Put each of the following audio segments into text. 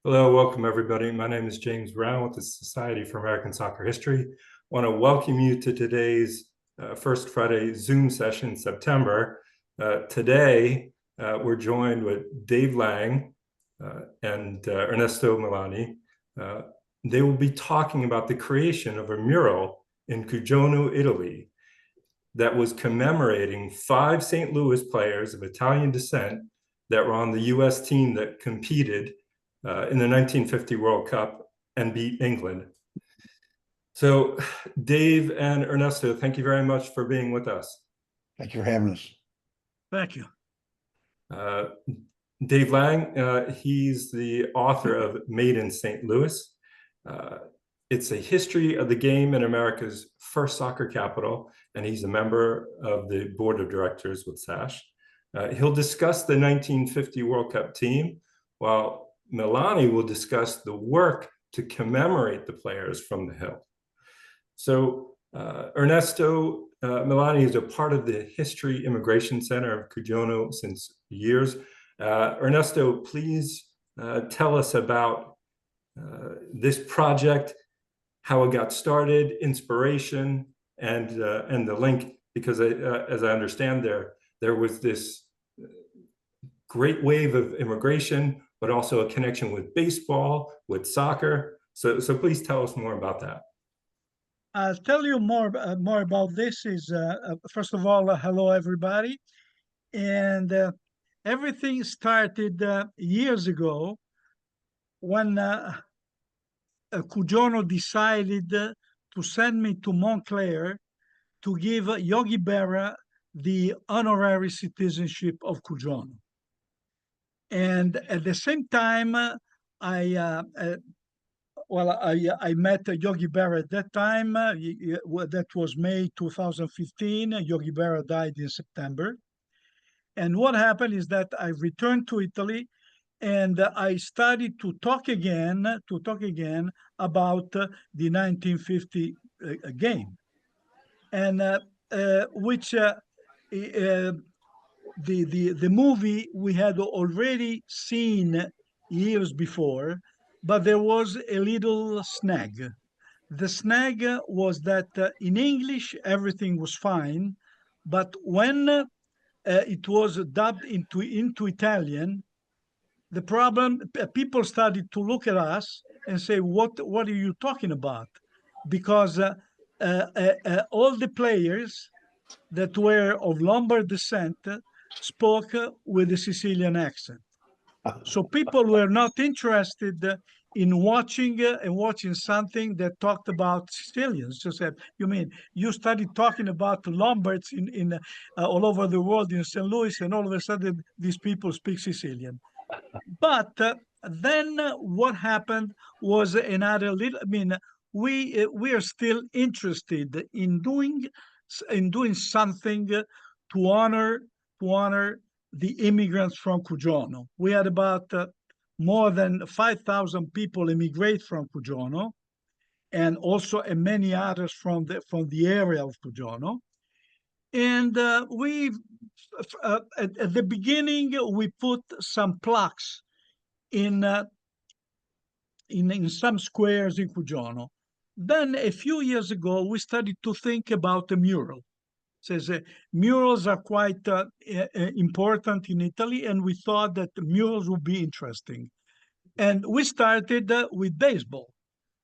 Hello, welcome everybody. My name is James Brown with the Society for American Soccer History. I want to welcome you to today's First Friday Zoom session in September. Today, we're joined with Dave Lange and Ernesto Milani. They will be talking about the creation of a mural in Cuggiono, Italy, that was commemorating 5 St. Louis players of Italian descent that were on the U.S. team that competed in the 1950 World Cup and beat England. So Dave and Ernesto, thank you very much for being with us. Thank you for having us. Thank you. Dave Lange, he's the author of Made in St. Louis. It's a history of the game in America's first soccer capital, and he's a member of the board of directors with SASH. He'll discuss the 1950 World Cup team, while Milani will discuss the work to commemorate the players from the Hill. So Ernesto Milani is a part of the History Immigration Center of Cuggiono since years. Ernesto, please tell us about this project, how it got started, inspiration, and the link, because as I understand there was this great wave of immigration, but also a connection with baseball, with soccer. So please tell us more about that. I'll tell you more about this. First of all, hello everybody, and everything started years ago when Cuggiono decided to send me to Montclair to give Yogi Berra the honorary citizenship of Cuggiono. And at the same time, I met Yogi Berra at that time. That was May 2015. Yogi Berra died in September. And what happened is that I returned to Italy, and I started to talk again about the 1950 game, and which the movie we had already seen years before, but there was a little snag. The snag was that in English everything was fine, but when it was dubbed into Italian, the problem, people started to look at us and say, what are you talking about? Because all the players that were of Lombard descent spoke with a Sicilian accent. So people were not interested in watching something that talked about Sicilians. So said, you mean you started talking about Lombards in all over the world in St. Louis, and all of a sudden these people speak Sicilian. But then what happened was another little. I mean, we are still interested in doing something to honor the immigrants from Cuggiono. We had about more than 5,000 people immigrate from Cuggiono, and also many others from the area of Cuggiono. And we at the beginning we put some plaques in some squares in Cuggiono. Then a few years ago we started to think about a mural. Says murals are quite important in Italy, and we thought that murals would be interesting. And we started with baseball,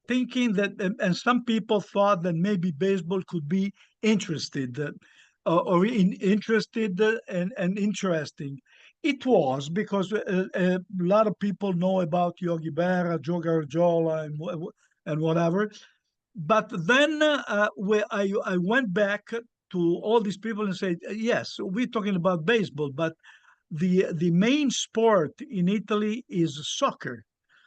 thinking that, and some people thought that maybe baseball could be interested interesting. It was, because a lot of people know about Yogi Berra, Joe Garagiola, and whatever. But then I went back to all these people and said, yes, we're talking about baseball, but the main sport in Italy is soccer.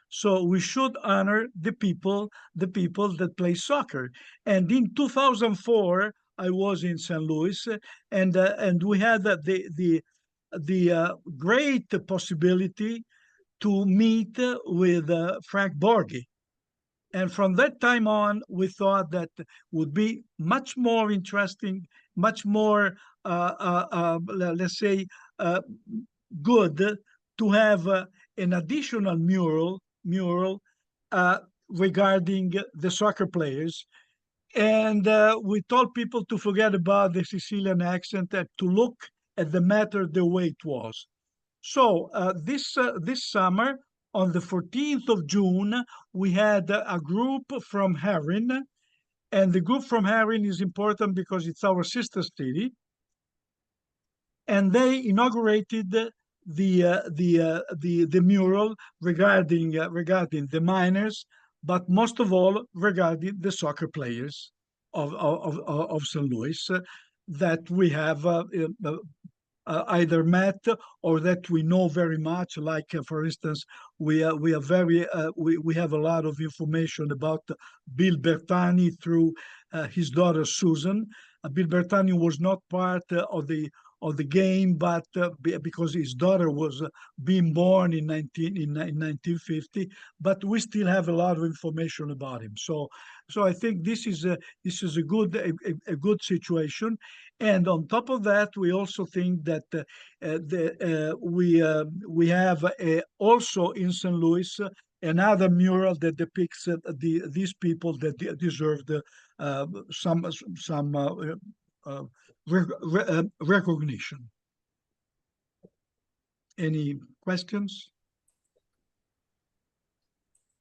So we should honor the people that play soccer. And in 2004, I was in St. Louis, and we had the great possibility to meet with Frank Borghi. And from that time on, we thought that would be much more interesting, much more, let's say, good to have an additional mural mural regarding the soccer players. And we told people to forget about the Sicilian accent and to look at the matter the way it was. So this summer, on the 14th of June, we had a group from Herrin, and the group from Herrin is important because it's our sister city, and they inaugurated the mural regarding the miners, but most of all regarding the soccer players of St. Louis that we have either met or that we know very much. Like for instance, we have a lot of information about Bill Bertani through his daughter Susan. Bill Bertani was not part of the game, but because his daughter was being born in 1950, but we still have a lot of information about him. So I think this is a good situation. And on top of that, we also think that we have also in St. Louis another mural that depicts these people that deserved some recognition. Any questions?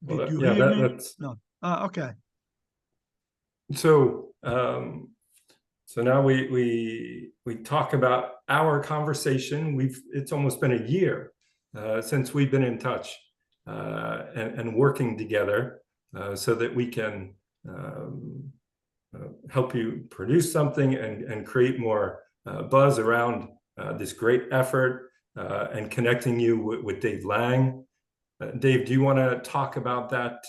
Did you hear me? That's... No. Okay. So so now we talk about our conversation. It's almost been a year since we've been in touch and working together so that we can help you produce something and create more buzz around this great effort and connecting you with Dave Lange. Dave, do you want to talk about that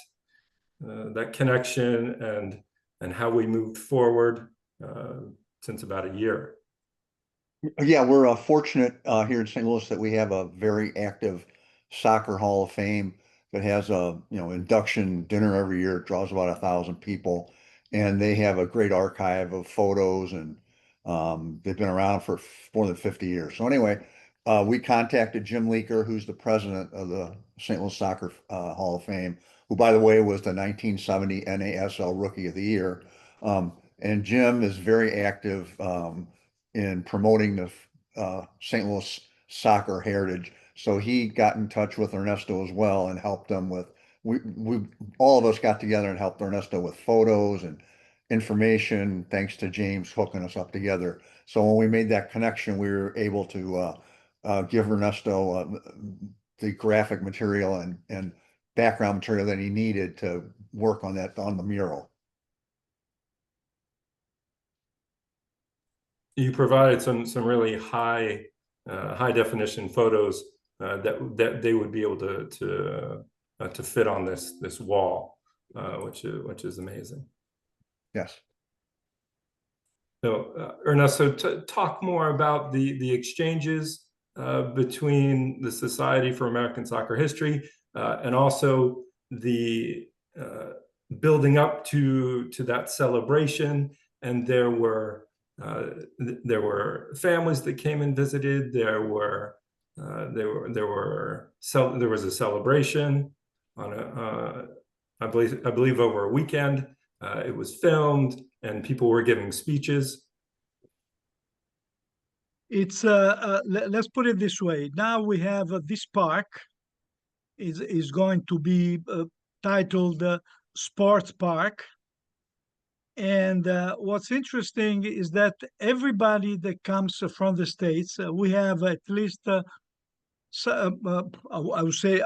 connection and how we moved forward since about a year? Yeah, we're fortunate here in St. Louis that we have a very active soccer Hall of Fame that has a induction dinner every year. It draws about 1,000 people, and they have a great archive of photos, and they've been around for more than 50 years. So anyway, we contacted Jim Leaker, who's the president of the St. Louis Soccer Hall of Fame, who, by the way, was the 1970 NASL Rookie of the Year. And Jim is very active in promoting the St. Louis soccer heritage. So he got in touch with Ernesto as well and helped them with, we all of us got together and helped Ernesto with photos and information, thanks to James hooking us up together. So when we made that connection, we were able to give Ernesto the graphic material and background material that he needed to work on the mural. You provided some really high definition photos that they would be able to fit on this wall, which is amazing. Yes. So Ernesto, talk more about the exchanges between the Society for American Soccer History and also the building up to that celebration. And there were families that came and visited. There was a celebration on I believe over a weekend. It was filmed and people were giving speeches. It's let's put it this way. Now we have this park is going to be titled Sports Park. And what's interesting is that everybody that comes from the States, we have at least, I would say,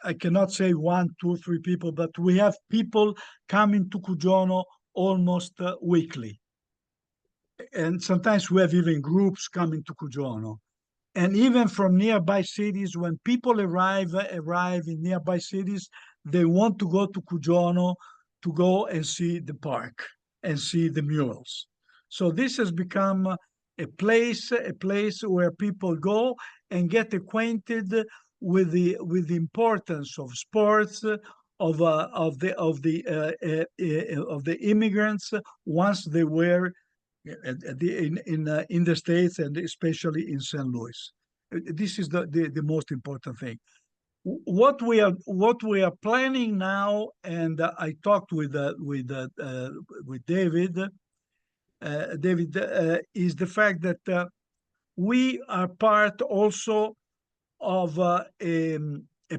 I cannot say 1, 2, 3 people, but we have people coming to Cuggiono almost weekly. And sometimes we have even groups coming to Cuggiono. And even from nearby cities, when people arrive in nearby cities, they want to go to Cuggiono to go and see the park and see the murals. So this has become a place where people go and get acquainted with the importance of sports, of the immigrants once they were in the States and especially in St. Louis. This is the most important thing. what we are planning now, and I talked with David. David, is the fact that we are part also of a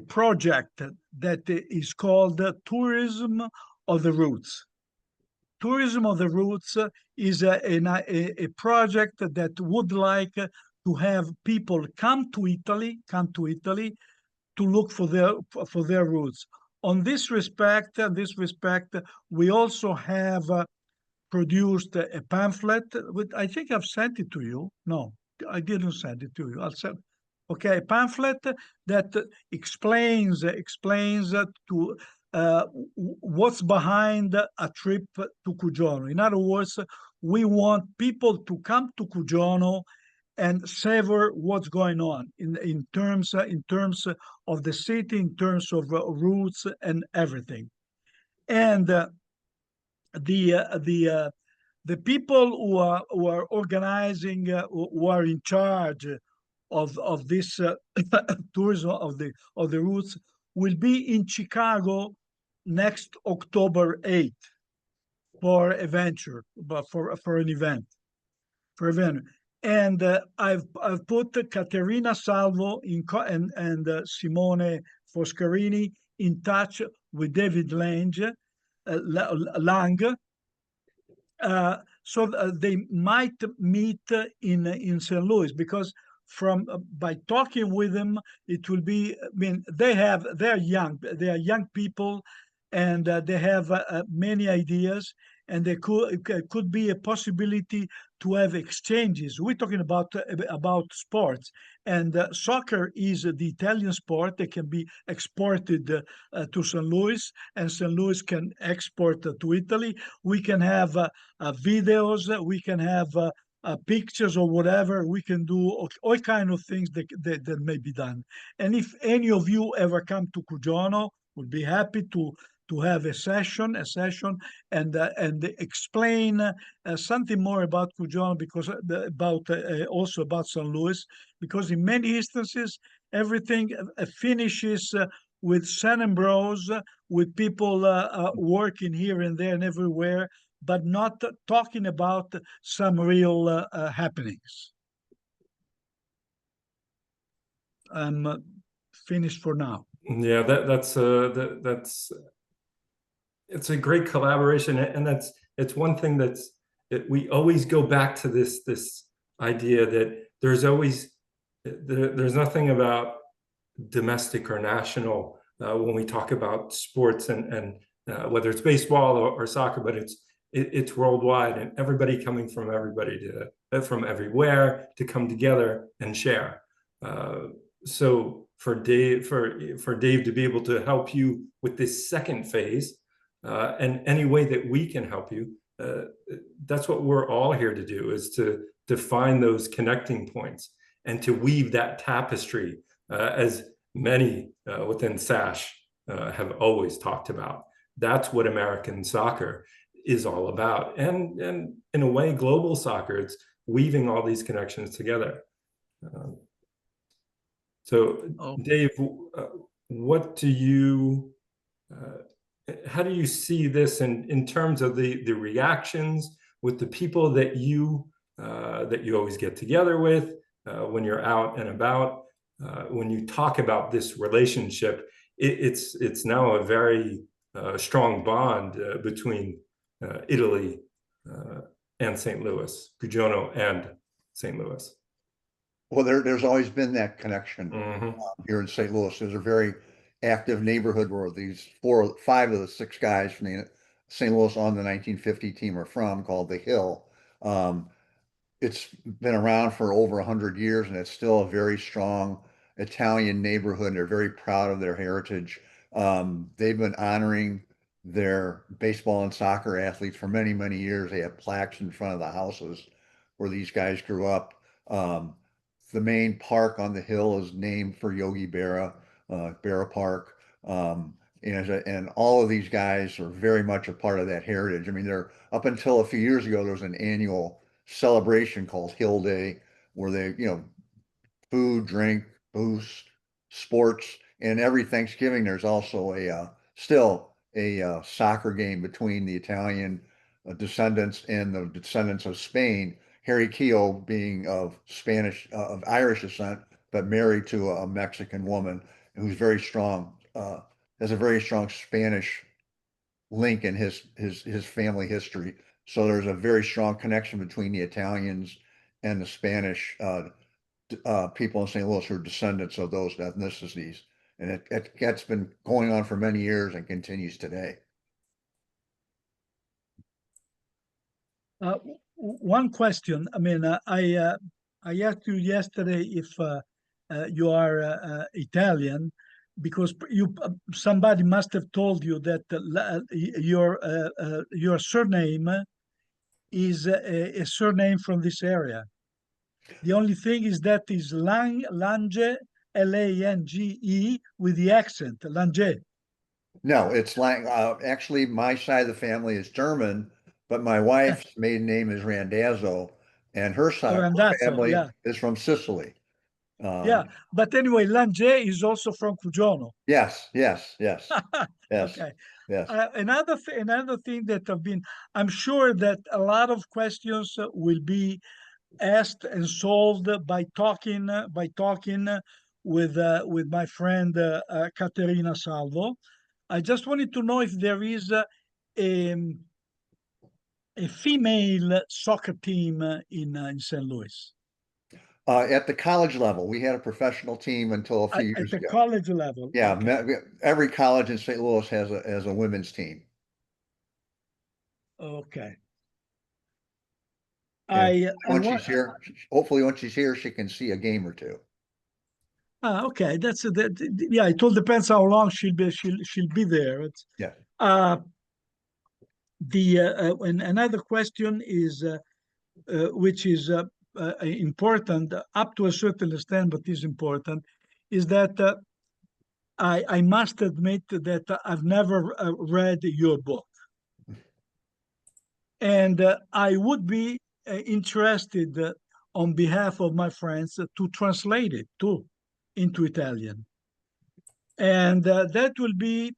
project that is called Tourism of the Roots. Tourism of the Roots is a project that would like to have people come to Italy to look for their roots. On this respect, we also have produced a pamphlet. I think I've sent it to you. No, I didn't send it to you. I'll send. Okay, a pamphlet that explains to what's behind a trip to Cuggiono. In other words, we want people to come to Cuggiono and savor what's going on in terms of the city, in terms of roots and everything. And the people who are organizing, who are in charge of this tourism of the roots, will be in Chicago next October 8th for a venture, but for an event, And I've put Caterina Salvo and Simone Foscarini in touch with David Lange, so they might meet in St. Louis, because by talking with them, it will be. I mean, they're young people, and they have many ideas, and there could be a possibility to have exchanges. We're talking about sports, and soccer is the Italian sport that can be exported to St. Louis, and St. Louis can export to Italy. We can have videos, we can have pictures or whatever. We can do all kind of things that may be done. And if any of you ever come to Cuggiono, we'll be happy to have a session and explain something more about Cuggiono, because also about St. Louis, because in many instances everything finishes with San Ambrose, with people working here and there and everywhere, but not talking about some real happenings. I'm finished for now. Yeah, that's it's a great collaboration, and it's one thing that we always go back to this idea that there's nothing about domestic or national when we talk about sports, and whether it's baseball or soccer, but it's worldwide, and everybody coming from from everywhere to come together and share. So for Dave to be able to help you with this second phase, and any way that we can help you, that's what we're all here to do, is to find those connecting points and to weave that tapestry, as many within SASH have always talked about. That's what American soccer is all about, and in a way, global soccer. It's weaving all these connections together. Dave, what do you? How do you see this in terms of the reactions with the people that you always get together with when you're out and about? When you talk about this relationship, it's now a very strong bond between Italy and St. Louis, Cuggiono and St. Louis. Well, there's always been that connection here in St. Louis. There's a very active neighborhood where these 4 or 5 of the 6 guys from the St. Louis on the 1950 team are from, called the Hill. It's been around for over 100 years, and it's still a very strong Italian neighborhood. They're very proud of their heritage. They've been honoring their baseball and soccer athletes for many, many years. They have plaques in front of the houses where these guys grew up. The main park on the hill is named for Yogi Berra, Berra Park. And all of these guys are very much a part of that heritage. I mean, up until a few years ago, there was an annual celebration called Hill Day, where they, food, drink, booze, sports, And every Thanksgiving, there's also still a soccer game between the Italian descendants and the descendants of Spain. Harry Keogh being of Irish descent, but married to a Mexican woman who's very strong, has a very strong Spanish link in his family history. So there's a very strong connection between the Italians and the Spanish people in St. Louis who are descendants of those ethnicities. And that's been going on for many years and continues today. One question. I mean, I asked you yesterday if you are Italian, because somebody must have told you that your surname is a surname from this area. The only thing is that is Lange, Lange, with the accent, Lange. No, it's like actually my side of the family is German, but my wife's maiden name is Randazzo, and her side of the Randazzo, family yeah. is from Sicily. Yeah, but anyway, Lange is also from Cuggiono. Yes, yes, yes, yes, Okay. yes. Another thing that I'm sure that a lot of questions will be asked and solved by talking with my friend Caterina Salvo. I just wanted to know if there is a female soccer team in St. Louis. At the college level, we had a professional team until a few At years the ago. college level. Yeah, Okay. every college in St. Louis has a women's team. Okay. And hopefully when she's here, she can see a game or two. Okay, yeah. It all depends how long she'll be there. Yeah. And another question is, which is important up to a certain extent, but is important, is that I must admit that I've never read your book, and I would be interested on behalf of my friends to translate it too into Italian, and that will be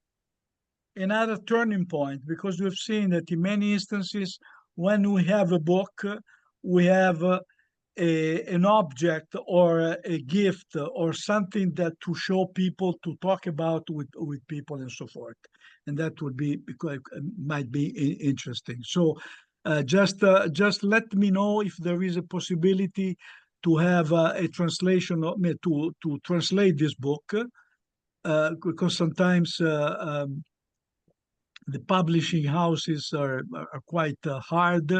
another turning point, because we've seen that in many instances when we have a book, we have an object or a gift or something that to show people, to talk about with people and so forth, and that would be might be interesting. So just let me know if there is a possibility to have a translation to translate this book, because sometimes the publishing houses are quite hard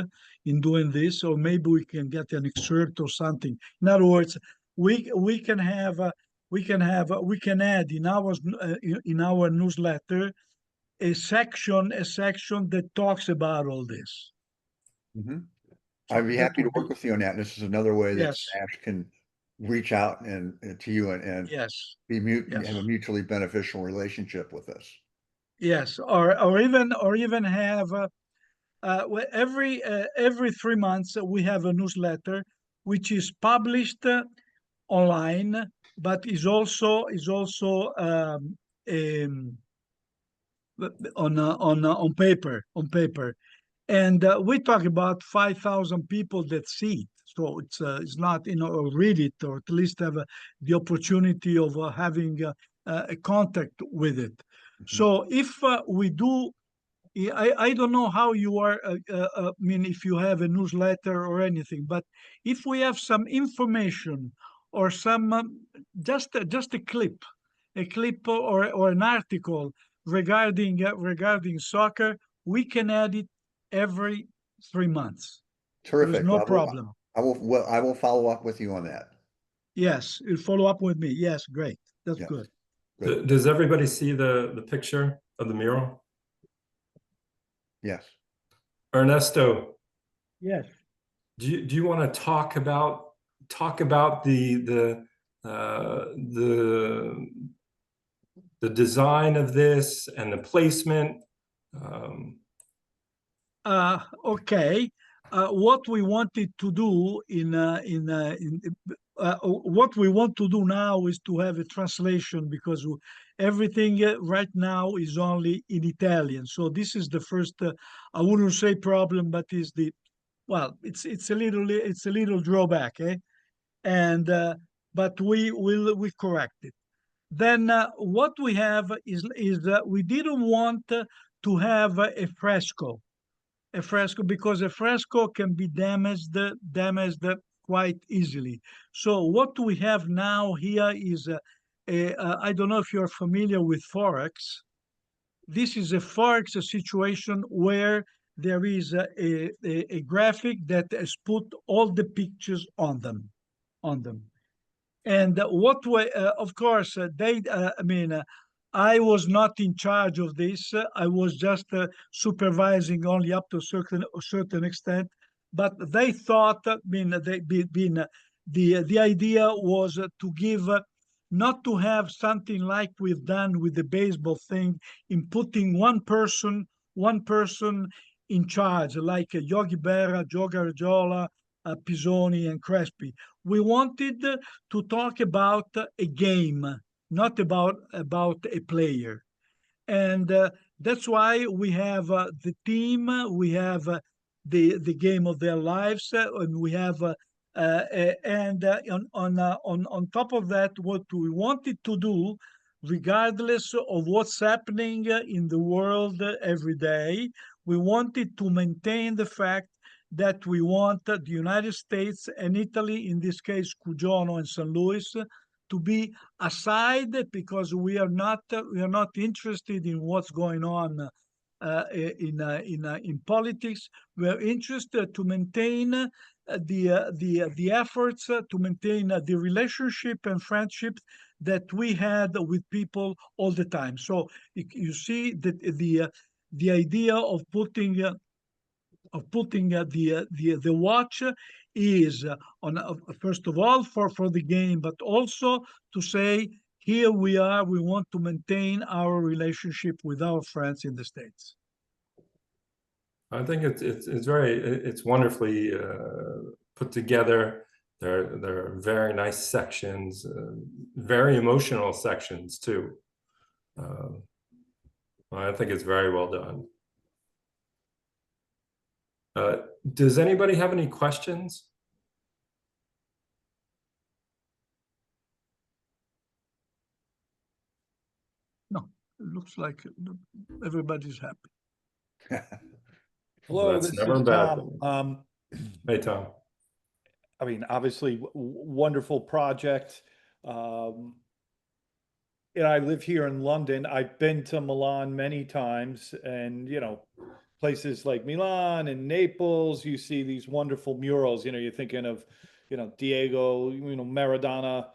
in doing this, or maybe we can get an excerpt or something. In other words, we can add in our newsletter a section that talks about all this. Mm-hmm. So I'd be happy to work with you on that. This is another way that yes, SASH can reach out and to you and yes, have a mutually beneficial relationship with us. yes, or even have every 3 months we have a newsletter which is published online, but is also on paper, and we talk about 5,000 people that see it. So it's not, or read it, or at least have the opportunity of having a contact with it. Mm-hmm. So if we do, I don't know how you are, I mean, if you have a newsletter or anything, but if we have some information or some, just a clip or an article regarding soccer, we can add it every 3 months. Terrific. There's no problem. I will follow up with you on that. Yes, you'll follow up with me. Yes, great. That's Yes. good. Good. Does everybody see the picture of the mural? Yes. Ernesto. Yes. Do you want to talk about the design of this and the placement? Okay. What we wanted to do what we want to do now is to have a translation, because everything right now is only in Italian. So this is the first, I wouldn't say problem, but is the, well, it's a little drawback, eh? And but we correct it. Then what we have is we didn't want to have a fresco, because a fresco can be damaged quite easily. So what we have now here is I don't know if you're familiar with Forex. This is a Forex situation where there is a graphic that has put all the pictures on them. And what way, of course, I was not in charge of this. I was just supervising only up to a certain extent. But they thought, the idea was to give, not to have something like we've done with the baseball thing, in putting one person in charge, like Yogi Berra, Joe Garagiola, Pisoni, and Crespi. We wanted to talk about a game, not about a player. And that's why we have the team, we have the game of their lives, and we have on top of that, what we wanted to do, regardless of what's happening in the world every day, we wanted to maintain the fact that we want the United States and Italy, in this case, Cuggiono and St. Louis, to be aside, because we are not interested in what's going on in politics. We are interested to maintain the efforts to maintain the relationship and friendship that we had with people all the time. So you see that the idea of putting the watch is on first of all for the game, but also to say, here we are, we want to maintain our relationship with our friends in the States. I think it's wonderfully put together. There are very nice sections, very emotional sections too. I think it's very well done. Does anybody have any questions? No, it looks like everybody's happy. Hello, That's this never is a bad Tom. Hey, Tom. I mean, obviously, wonderful project. And I live here in London. I've been to Milan many times, and places like Milan and Naples, you see these wonderful murals. You're thinking of, Diego, Maradona,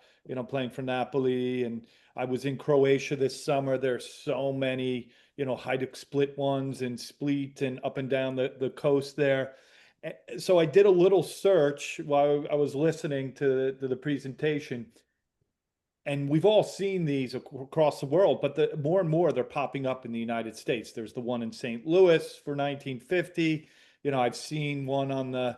playing for Napoli. And I was in Croatia this summer. There's so many, Hajduk Split ones in Split and up and down the coast there. So I did a little search while I was listening to the presentation. And we've all seen these across the world, but more and more they're popping up in the United States. There's the one in St. Louis for 1950. I've seen one on the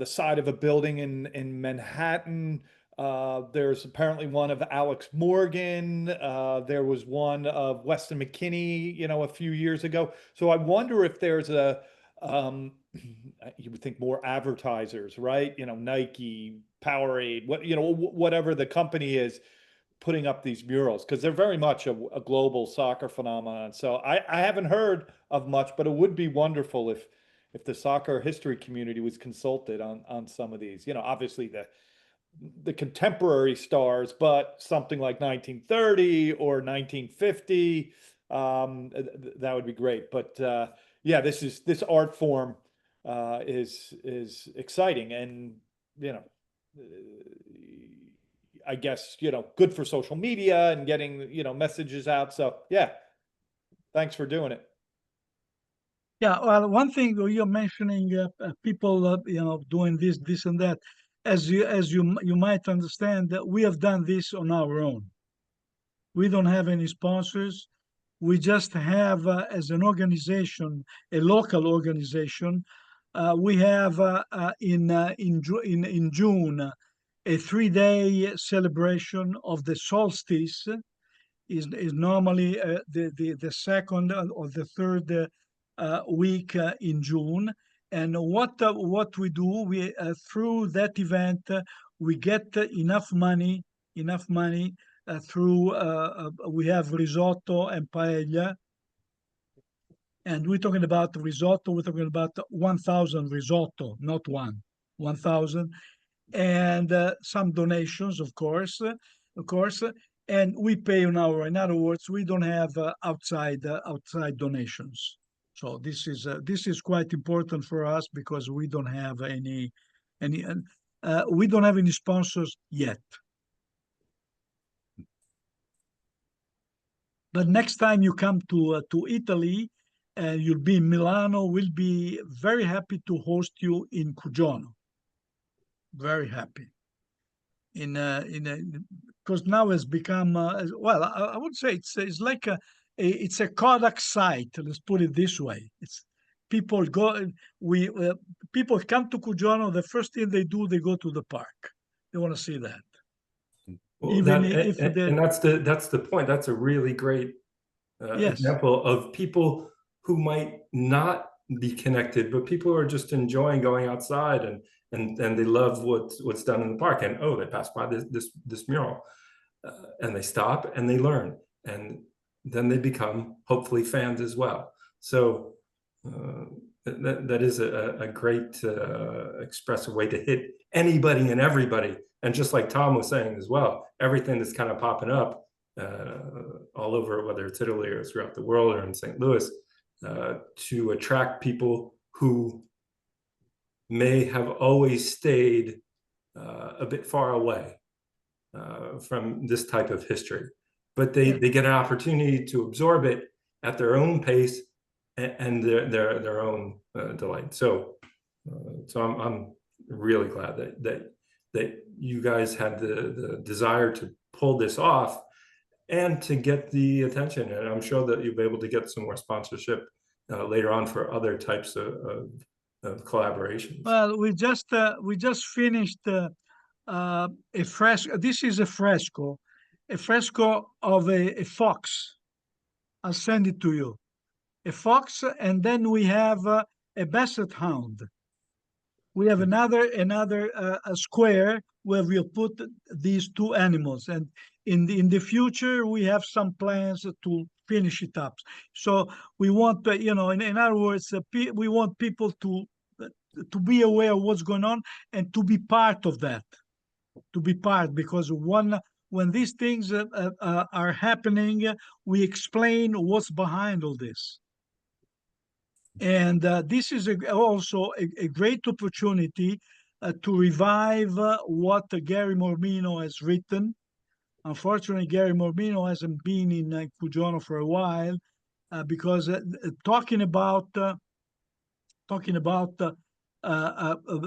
side of a building in Manhattan. There's apparently one of Alex Morgan. There was one of Weston McKinney, a few years ago. So I wonder if there's you would think more advertisers, right? Nike, Powerade, whatever the company is, putting up these murals, because they're very much a global soccer phenomenon. So I haven't heard of much, but it would be wonderful if the soccer history community was consulted on some of these. Obviously the contemporary stars, but something like 1930 or 1950, that would be great. But yeah, this art form is exciting, and I guess good for social media and getting messages out. So yeah, thanks for doing it. Yeah, well, one thing you're mentioning, people doing this and that, as you might understand, that we have done this on our own. We don't have any sponsors. We just have, as an organization, a local organization. We have in June a 3-day celebration of the solstice. Is normally the second or the third week in June. And what we do, we through that event, we get enough money through, we have risotto and paella. And we're talking about risotto, we're talking about 1,000 risotto, not 1,000. And some donations, of course. And we pay on our, in other words, we don't have outside donations. So this is quite important for us because we don't have any we don't have any sponsors yet. But next time you come to Italy, you'll be in Milano. We'll be very happy to host you in Cuggiono. Very happy. Because now it's become well. I would say it's like it's a Kodak site. Let's put it this way. It's people go. People come to Cuggiono. The first thing they do, they go to the park. They want to see that. Well, Even and that's the point. That's a really great yes. example of people who might not be connected, but people are just enjoying going outside and they love what's done in the park. And oh, they pass by this mural, and they stop and they learn, and then they become hopefully fans as well. So that is a great expressive way to hit anybody and everybody. And just like Tom was saying as well, everything that's kind of popping up all over, whether it's Italy or throughout the world or in St. Louis, to attract people who may have always stayed a bit far away from this type of history, but they get an opportunity to absorb it at their own pace and their own delight. So I'm really glad that you guys had the desire to pull this off and to get the attention. And I'm sure that you'll be able to get some more sponsorship later on for other types of collaborations. Well, we just finished a fresco. This is a fresco of a fox. I'll send it to you. A fox, and then we have a basset hound. We have another a square where we'll put these two animals, and in the future we have some plans to finish it up. So we want, in other words, we want people to be aware of what's going on and to be part of that, because when these things are happening, we explain what's behind all this. And this is also a great opportunity to revive what Gary Mormino has written. Unfortunately, Gary Mormino hasn't been in Cuggiono for a while because talking about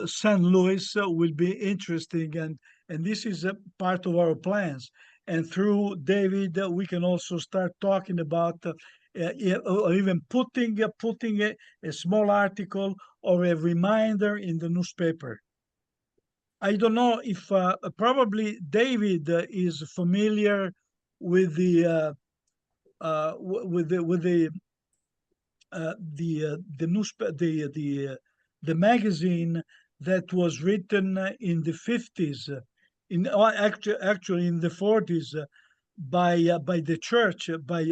St. Louis will be interesting, and this is a part of our plans. And through David, we can also start talking about or even putting a small article or a reminder in the newspaper. I don't know if probably David is familiar with the magazine that was written in the 50s, actually in the 40s, by the church, by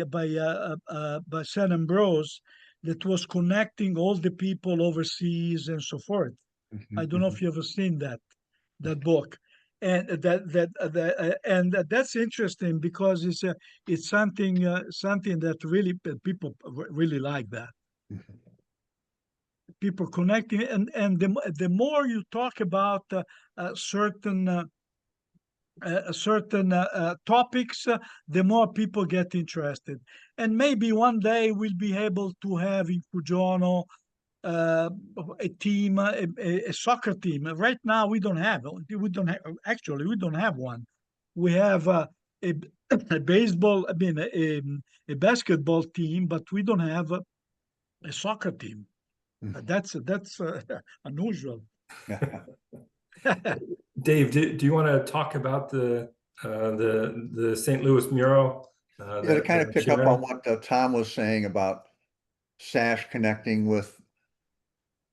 St. Ambrose, that was connecting all the people overseas and so forth. I don't know if you ever seen that book, and that's interesting because it's something that really people really like that. People connecting, and the more you talk about certain topics, the more people get interested. And maybe one day we'll be able to have in Cuggiono a team, a soccer team. Right now we don't have one. We have a baseball, a basketball team, but we don't have a soccer team. That's unusual. Dave, do you want to talk about the St. Louis mural? Yeah, to kind of pick up on what Tom was saying about SASH connecting with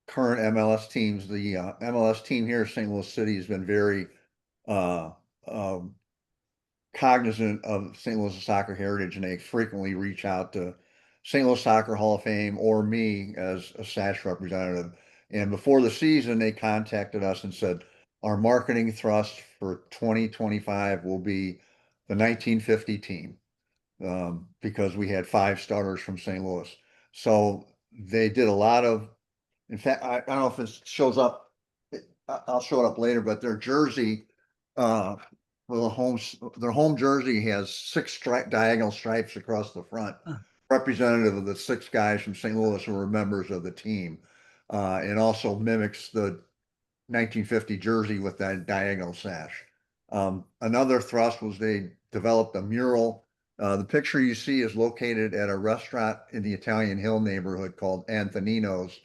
current MLS teams, the MLS team here in St. Louis City has been very uh, um, cognizant of St. Louis soccer heritage, and they frequently reach out to St. Louis Soccer Hall of Fame or me as a SASH representative. And before the season, they contacted us and said, our marketing thrust for 2025 will be the 1950 team, because we had 5 starters from St. Louis. So they did a lot of, in fact, I don't know if it shows up, I'll show it up later, but their jersey, their home jersey has 6 diagonal stripes across the front, representative of the 6 guys from St. Louis who were members of the team, and also mimics the 1950 jersey with that diagonal sash. Another thrust was they developed a mural. The picture you see is located at a restaurant in the Italian Hill neighborhood called Antonino's,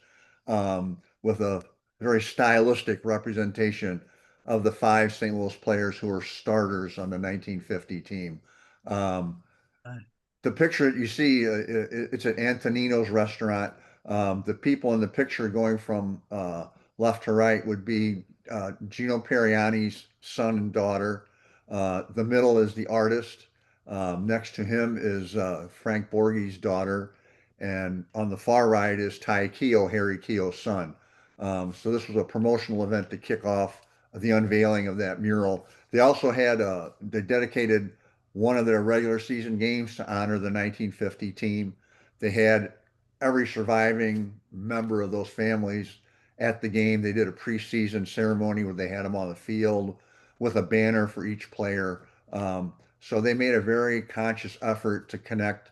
with a very stylistic representation of the 5 St. Louis players who were starters on the 1950 team. The picture that you see, it's at Antonino's restaurant. The people in the picture going from left to right would be Gino Periani's son and daughter. The middle is the artist. Next to him is Frank Borghi's daughter. And on the far right is Ty Keogh, Harry Keogh's son. So this was a promotional event to kick off the unveiling of that mural. They also had, they dedicated one of their regular season games to honor the 1950 team. They had every surviving member of those families at the game. They did a preseason ceremony where they had them on the field with a banner for each player. So they made a very conscious effort to connect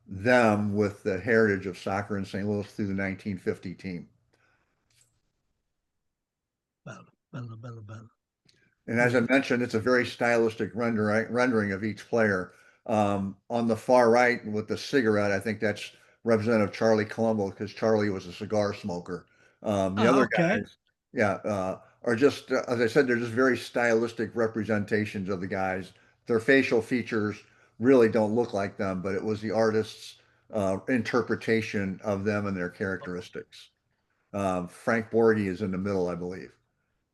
them with the heritage of soccer in St. Louis through the 1950 team. Bello, bello, bello. And as I mentioned, it's a very stylistic rendering of each player. On the far right with the cigarette, I think that's Representative Charlie Colombo, because Charlie was a cigar smoker. The other guys, yeah, are just, as I said, they're just very stylistic representations of the guys. Their facial features really don't look like them, but it was the artist's interpretation of them and their characteristics. Frank Borghi is in the middle, I believe,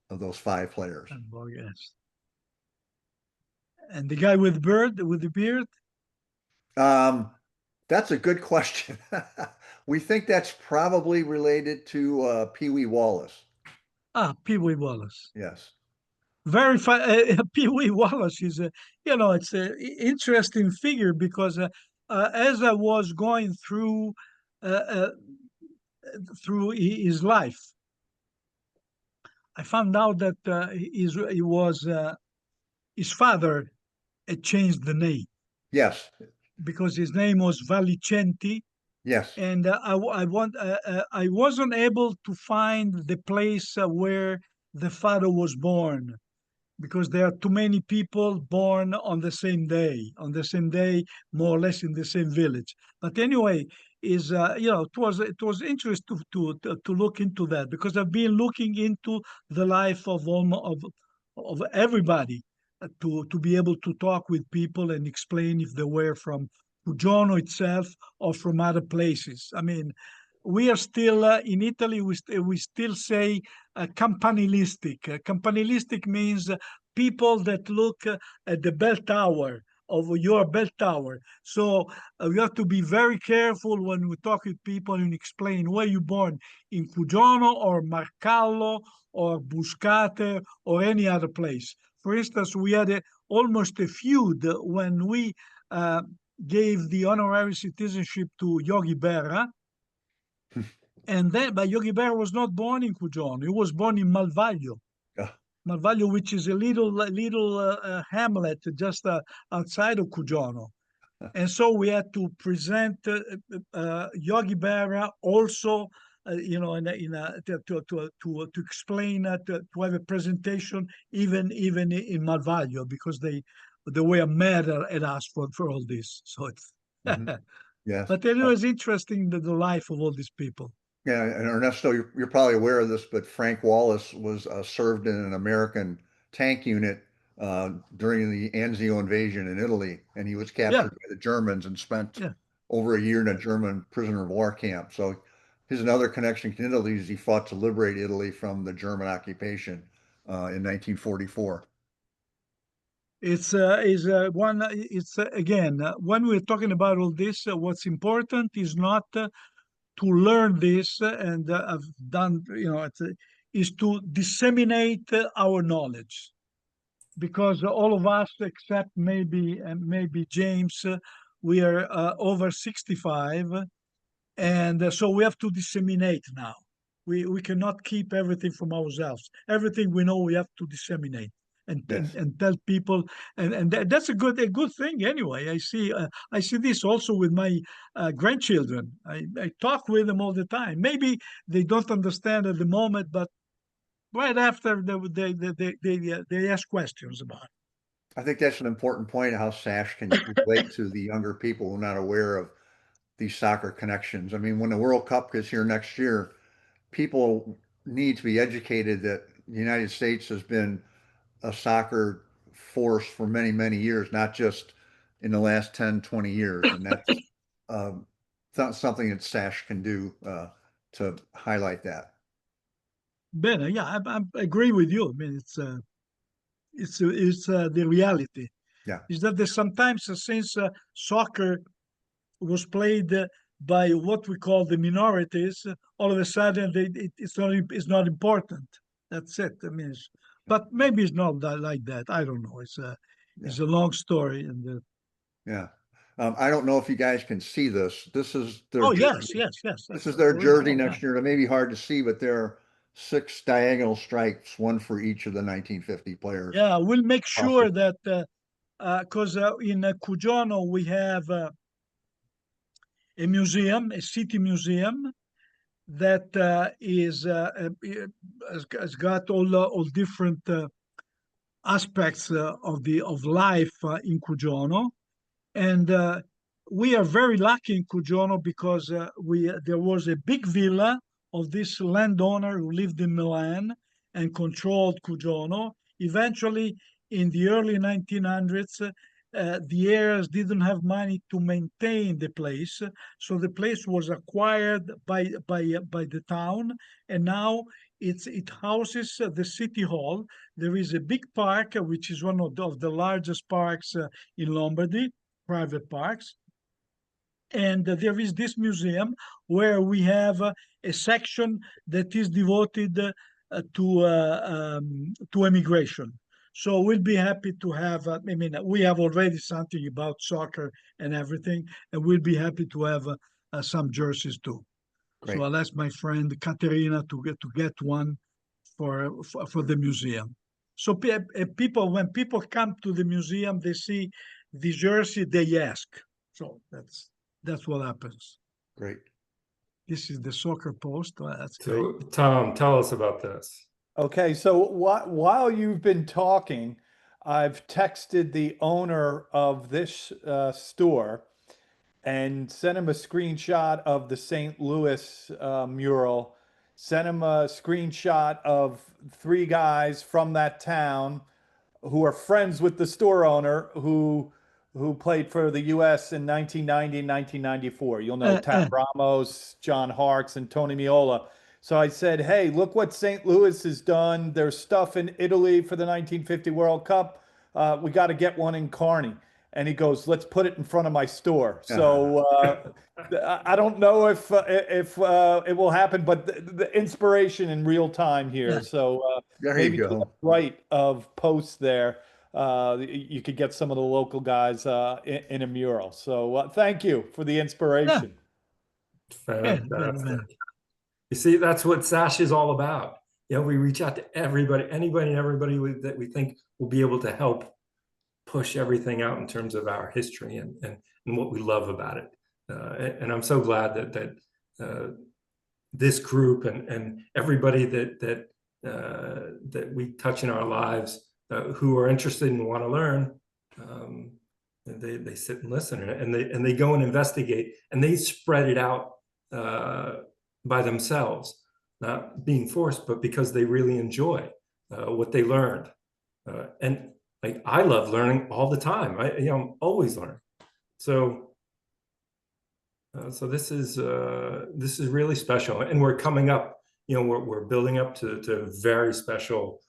of those 5 players. Yes. And the guy with the beard? That's a good question. We think that's probably related to Pee Wee Wallace. Pee Wee Wallace. Yes. Very fine. Pee Wee Wallace is it's an interesting figure because as I was going through his life, I found out that his father had changed the name. Yes. Because his name was Valicenti. Yes. And I wasn't able to find the place where the father was born, because there are too many people born on the same day, more or less in the same village. But anyway, it was interesting to look into that, because I've been looking into the life of everybody, to be able to talk with people and explain if they were from Cuggiono itself or from other places. I mean, we are still in Italy. We still say campanilistic. Campanilistic means people that look at the bell tower of your bell tower. So we have to be very careful when we talk with people and explain where you born, in Cuggiono or Marcallo or Buscate or any other place. For instance, we had almost a feud when we gave the honorary citizenship to Yogi Berra. And then, but Yogi Berra was not born in Cuggiono. He was born in Malvaglio. Malvaglio, which is a little hamlet just outside of Cuggiono. And so we had to present Yogi Berra also, to explain, to have a presentation even in Malvaglio, because they were mad at us for all this. So it's Yes. But it was interesting, the life of all these people. Yeah, and Ernesto, you're probably aware of this, but Frank Wallace was served in an American tank unit during the Anzio invasion in Italy, and he was captured by the Germans and spent over a year in a German prisoner of war camp. So his another connection to Italy is he fought to liberate Italy from the German occupation in 1944. It's again, when we're talking about all this, what's important is not to learn this, and I've done, is to disseminate our knowledge, because all of us, except maybe James, we are over 65, and so we have to disseminate now. We cannot keep everything from ourselves. Everything we know, we have to disseminate and tell people, and that's a good thing anyway. I see this also with my grandchildren. I talk with them all the time. Maybe they don't understand at the moment, but right after they ask questions about it. I think that's an important point, how SASH can relate to the younger people who are not aware of these soccer connections. I mean, when the World Cup is here next year, people need to be educated that the United States has been a soccer force for many, many years, not just in the last 10, 20 years. And that's something that SASH can do to highlight that. Ben, yeah, I agree with you. I mean, it's the reality. Yeah. Is that there's sometimes, since soccer was played by what we call the minorities, all of a sudden it's not important. That's it. I mean, but maybe it's not like that. I don't know. It's a long story. And I don't know if you guys can see this. This is their jersey. Yes. This is their jersey next year. It may be hard to see, but there are 6 diagonal stripes, one for each of the 1950 players. Yeah, we'll make sure that because in Cuggiono we have a museum, a city museum, that has got all different aspects of life in Cuggiono, and we are very lucky in Cuggiono because there was a big villa of this landowner who lived in Milan and controlled Cuggiono. Eventually, in the early 1900s, the heirs didn't have money to maintain the place, so the place was acquired by the town, and now it houses the city hall. There is a big park, which is one of the largest parks in Lombardy, private parks. And there is this museum where we have a section that is devoted to immigration. So we'll be happy to have, I mean, we have already something about soccer and everything, and we'll be happy to have some jerseys too. Great. So I'll ask my friend Caterina to get one for the museum. So people, when people come to the museum, they see the jersey, they ask. So that's what happens. Great. This is the soccer post. That's so great. Tom, tell us about this. Okay, so while you've been talking, I've texted the owner of this store and sent him a screenshot of the St. Louis mural, sent him a screenshot of 3 guys from that town who are friends with the store owner who played for the U.S. in 1990 and 1994. You'll know Tab Ramos, John Harkes, and Tony Meola. So I said, hey, look what St. Louis has done. There's stuff in Italy for the 1950 World Cup. We got to get one in Kearney. And he goes, let's put it in front of my store. So I don't know if it will happen, but the inspiration in real time here. Yeah. So maybe to the right of posts there, you could get some of the local guys in a mural. So thank you for the inspiration. Fantastic. You see, that's what SASH is all about. You know, we reach out to everybody, anybody and everybody that we think will be able to help push everything out in terms of our history and what we love about it. And I'm so glad that this group and everybody that we touch in our lives who are interested and want to learn, they sit and listen, and they go and investigate, and they spread it out by themselves, not being forced, but because they really enjoy what they learned. And like, I love learning all the time. I'm always learning. So, so this is really special, and we're coming up. We're building up to a very special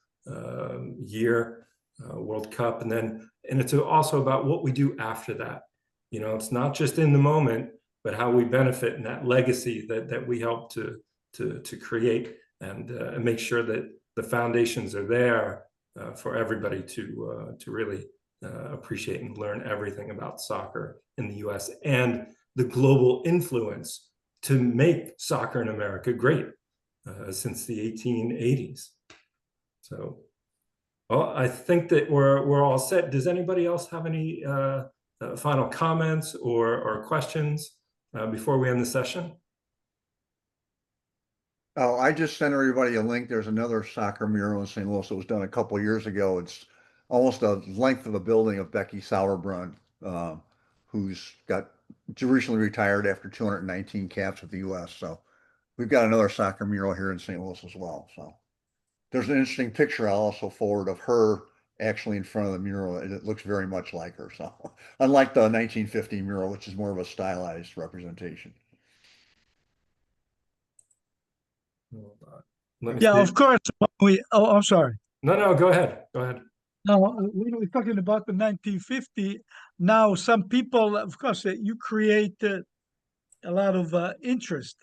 year, World Cup, and it's also about what we do after that. It's not just in the moment, but how we benefit in that legacy that we help to create, and make sure that the foundations are there for everybody to really appreciate and learn everything about soccer in the U.S. and the global influence to make soccer in America great since the 1880s. So, well, I think that we're all set. Does anybody else have any final comments or questions before we end the session? Oh, I just sent everybody a link. There's another soccer mural in St. Louis that was done a couple of years ago. It's almost the length of the building of Becky Sauerbrunn, who's recently retired after 219 caps with the U.S. So we've got another soccer mural here in St. Louis as well. So there's an interesting picture I'll also forward of her actually in front of the mural, and it looks very much like her. So unlike the 1950 mural, which is more of a stylized representation. Yeah, of course. I'm sorry. No, go ahead. Go ahead. Now, when we're talking about the 1950, now some people, of course, you create a lot of interest.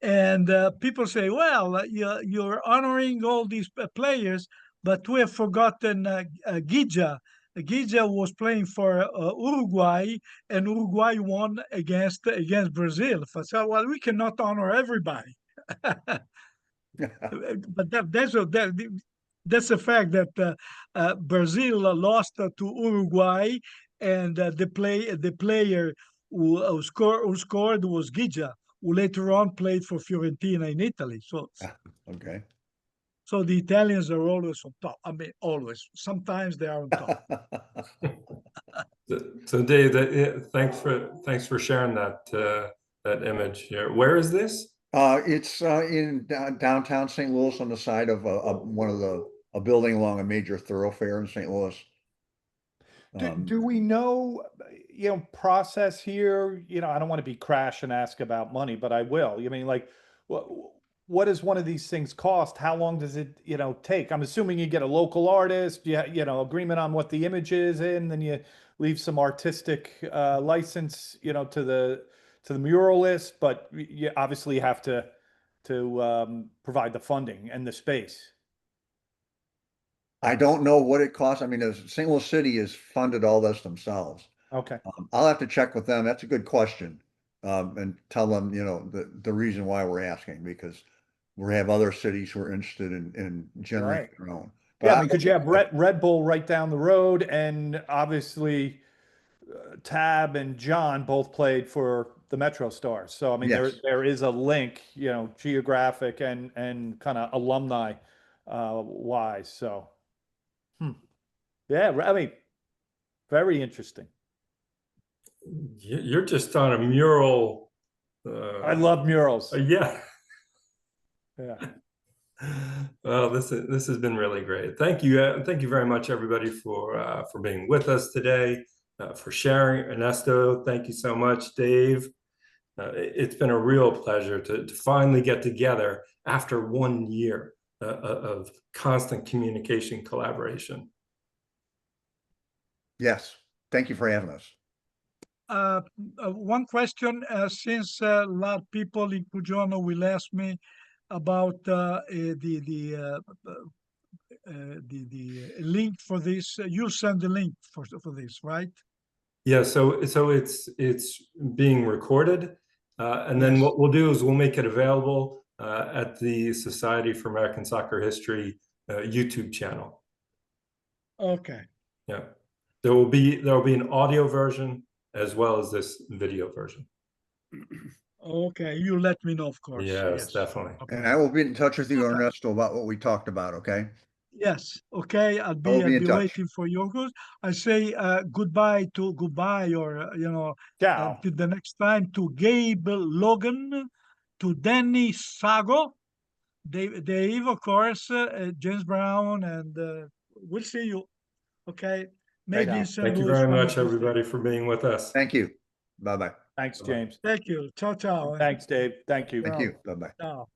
And people say, well, you're honoring all these players, but we have forgotten Guija. Guija was playing for Uruguay, and Uruguay won against Brazil. So, well, we cannot honor everybody. But that's a fact that Brazil lost to Uruguay, and the player who scored was Guija, who later on played for Fiorentina in Italy. So, okay. So the Italians are always on top. I mean, always. Sometimes they are on top. So Dave, thanks for sharing that image here. Where is this? It's in downtown St. Louis on the side of a building along a major thoroughfare in St. Louis. Do we know, process here? I don't want to be crash and ask about money, but I will. I mean, like, what does one of these things cost? How long does it, take? I'm assuming you get a local artist, agreement on what the image is, and then you leave some artistic license, to the muralist, but you obviously have to provide the funding and the space. I don't know what it costs. I mean, St. Louis City has funded all this themselves. Okay. I'll have to check with them. That's a good question. And tell them, the reason why we're asking, because we have other cities who are interested in generating their own. But yeah, I mean, because you have Red Bull right down the road, and obviously Tab and John both played for the Metro Stars. So, I mean, yes. there is a link, geographic and kind of alumni wise. So, yeah, I mean, very interesting. You're just on a mural. I love murals. Yeah. Yeah. Well, this has been really great. Thank you very much, everybody, for being with us today, for sharing. Ernesto, thank you so much. Dave, it's been a real pleasure to finally get together after 1 year of constant communication, collaboration. Yes, thank you for having us. One question, since a lot of people in Cuggiono will ask me about the link for this. You'll send the link for this, right? Yeah, so it's being recorded, and then what we'll do is we'll make it available at the Society for American Soccer History YouTube channel. Okay. Yeah, there will be an audio version as well as this video version. Okay, you let me know, of course. Yes, definitely. Okay. And I will be in touch with you, Ernesto, about what we talked about. Okay. Yes. Okay. I'll be waiting for your calls. I say goodbye, or ciao. till the next time, to Gabe Logan, to Danny Sago, Dave, of course, James Brown, and we'll see you. Okay. Maybe on. in St. Thank you Louis very one of much, these days. everybody, for being with us. Thank you. Bye-bye. Thanks, Bye-bye. James. Thank you. Ciao, ciao. Thanks, Dave. Thank you. Thank you. Bye-bye. Ciao.